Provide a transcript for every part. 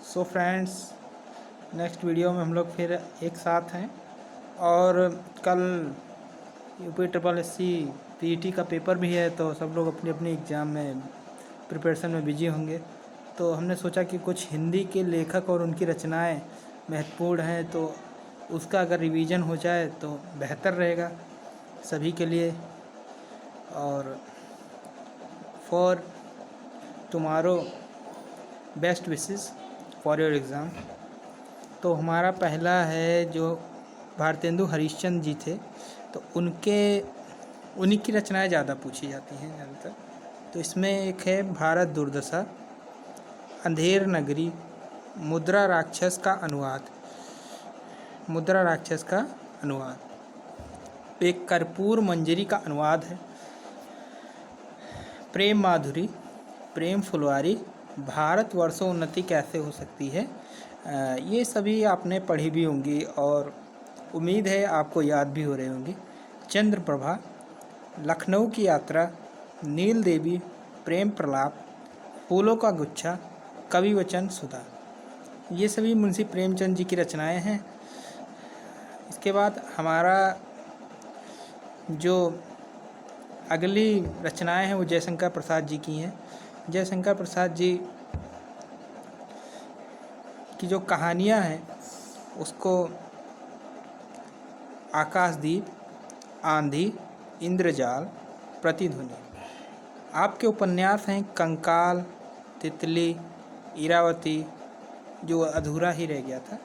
So friends, next video में हम लोग फिर एक साथ हैं। और कल UPSSC PET का पेपर भी है, तो सब लोग अपनी अपनी एग्ज़ाम में प्रिपरेशन में बिजी होंगे। तो हमने सोचा कि कुछ हिंदी के लेखक और उनकी रचनाएं महत्वपूर्ण हैं, तो उसका अगर रिवीजन हो जाए तो बेहतर रहेगा सभी के लिए। और for tomorrow best wishes for your exam. तो हमारा पहला है जो भारतेंदु हरिश्चंद्र जी थे, तो उन्हीं की रचनाएं ज़्यादा पूछी जाती हैं ज़्यादातर। तो इसमें एक है भारत दुर्दशा, अंधेर नगरी, मुद्रा राक्षस का अनुवाद, एक कर्पूर मंजरी का अनुवाद है, प्रेम माधुरी, प्रेम फुलवारी, भारतवर्षोन्नति कैसे हो सकती है। ये सभी आपने पढ़ी भी होंगी और उम्मीद है आपको याद भी हो रही होंगी। चंद्र प्रभा, लखनऊ की यात्रा, नील देवी, प्रेम प्रलाप, फूलों का गुच्छा, कवि वचन सुधा, ये सभी मुंशी प्रेमचंद जी की रचनाएं हैं। इसके बाद हमारा जो अगली रचनाएं हैं वो जयशंकर प्रसाद जी की हैं। जयशंकर प्रसाद जी की जो कहानियां हैं उसको आकाशदीप, आंधी, इंद्रजाल, प्रतिध्वनि। आपके उपन्यास हैं कंकाल, तितली, इरावती, जो अधूरा ही रह गया था।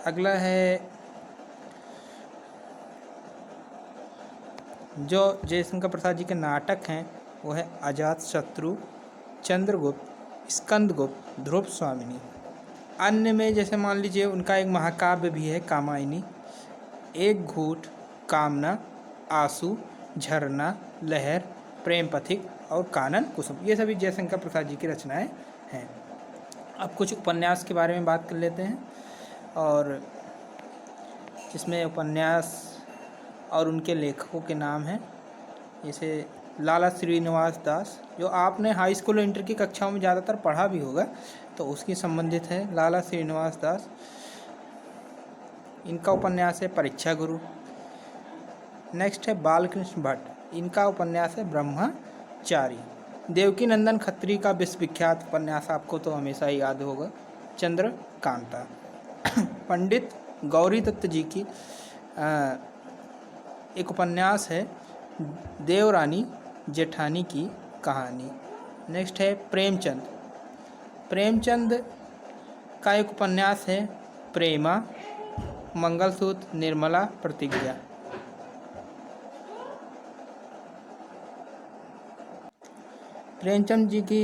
अगला है जो जयशंकर प्रसाद जी के नाटक हैं वो है अजातशत्रु, चंद्रगुप्त, स्कंदगुप्त, ध्रुव स्वामिनी। अन्य में जैसे मान लीजिए उनका एक महाकाव्य भी है कामायनी, एक घूट, कामना, आंसू, झरना, लहर, प्रेम पथिक और कानन कुसुम। ये सभी जयशंकर प्रसाद जी की रचनाएं हैं। अब कुछ उपन्यास के बारे में बात कर लेते हैं, और इसमें उपन्यास और उनके लेखकों के नाम हैं। जैसे लाला श्रीनिवास दास, जो आपने हाई स्कूल और इंटर की कक्षाओं में ज़्यादातर पढ़ा भी होगा, तो उसकी संबंधित है लाला श्रीनिवास दास। इनका उपन्यास है परीक्षा गुरु। नेक्स्ट है बालकृष्ण भट्ट, इनका उपन्यास है ब्रह्मचारी। देवकी नंदन खत्री का विश्वविख्यात उपन्यास आपको तो हमेशा ही याद होगा, चंद्रकांता। पंडित गौरी दत्त जी की एक उपन्यास है देवरानी जेठानी की कहानी। नेक्स्ट है प्रेमचंद का एक उपन्यास है प्रेमा, मंगलसूत्र, निर्मला, प्रतिज्ञा। प्रेमचंद जी की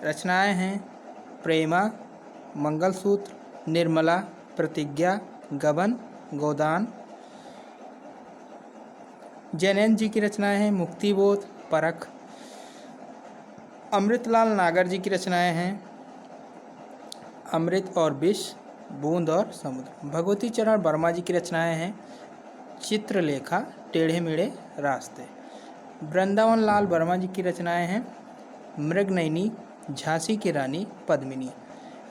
रचनाएं हैं प्रेमा, मंगलसूत्र, निर्मला, प्रतिज्ञा, गबन, गोदान। जैनैन जी की रचनाएं हैं मुक्तिबोध, परख। अमृतलाल नागर जी की रचनाएं हैं अमृत और विष, बूंद और समुद्र। भगवती चरण वर्मा जी की रचनाएं हैं चित्रलेखा, टेढ़े मेढ़े रास्ते। वृंदावन लाल वर्मा जी की रचनाएं हैं मृगनयनी, झांसी की रानी, पद्मिनी।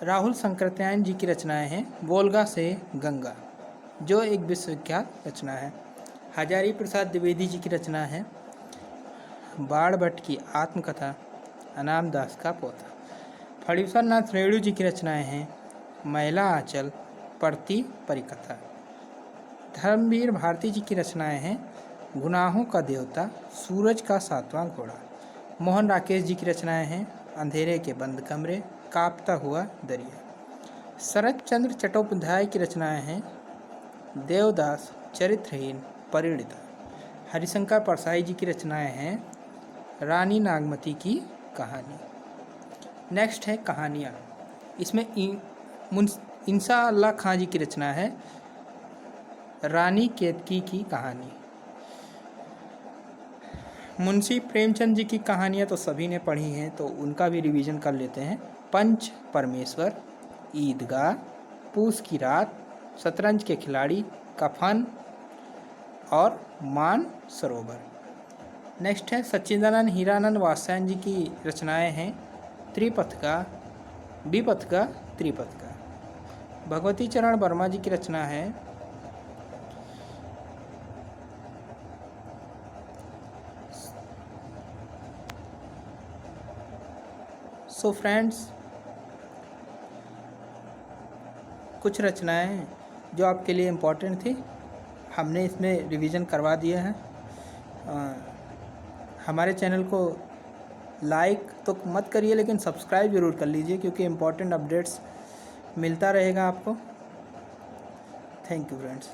राहुल शंकरत्यायन जी की रचनाएं हैं वोल्गा से गंगा, जो एक विश्वविख्यात रचना है। हजारी प्रसाद द्विवेदी जी की रचना है बाण भट्ट की आत्मकथा, अनाम दास का पोता। फणीश्वर नाथ रेणु जी की रचनाएं हैं महिला आंचल, परती परिकथा। धर्मवीर भारती जी की रचनाएं हैं गुनाहों का देवता, सूरज का सातवां घोड़ा। मोहन राकेश जी की रचनाएं हैं अंधेरे के बंद कमरे, कांपता हुआ दरिया। शरत चंद्र चट्टोपाध्याय की रचनाएं हैं देवदास, चरित्रहीन, परिणीता। हरिशंकर परसाई जी की रचनाएं हैं रानी नागमती की कहानी। नेक्स्ट है कहानियाँ। इसमें इंसा अल्लाह खां जी की रचना है रानी केतकी की कहानी। मुंशी प्रेमचंद जी की कहानियाँ तो सभी ने पढ़ी हैं, तो उनका भी रिवीजन कर लेते हैं। पंच परमेश्वर, ईदगाह, पूस की रात, शतरंज के खिलाड़ी, कफन और मान सरोवर। नेक्स्ट है सच्चिदानंद हीरानंद वात्स्यायन जी की रचनाएं हैं त्रिपथका, विपथका, त्रिपथका। भगवती चरण वर्मा जी की रचना है। सो फ्रेंड्स, कुछ रचनाएं जो आपके लिए इम्पोर्टेंट थी हमने इसमें रिवीजन करवा दिया है। हमारे चैनल को लाइक तो मत करिए लेकिन सब्सक्राइब ज़रूर कर लीजिए, क्योंकि इम्पोर्टेंट अपडेट्स मिलता रहेगा आपको। Thank you friends.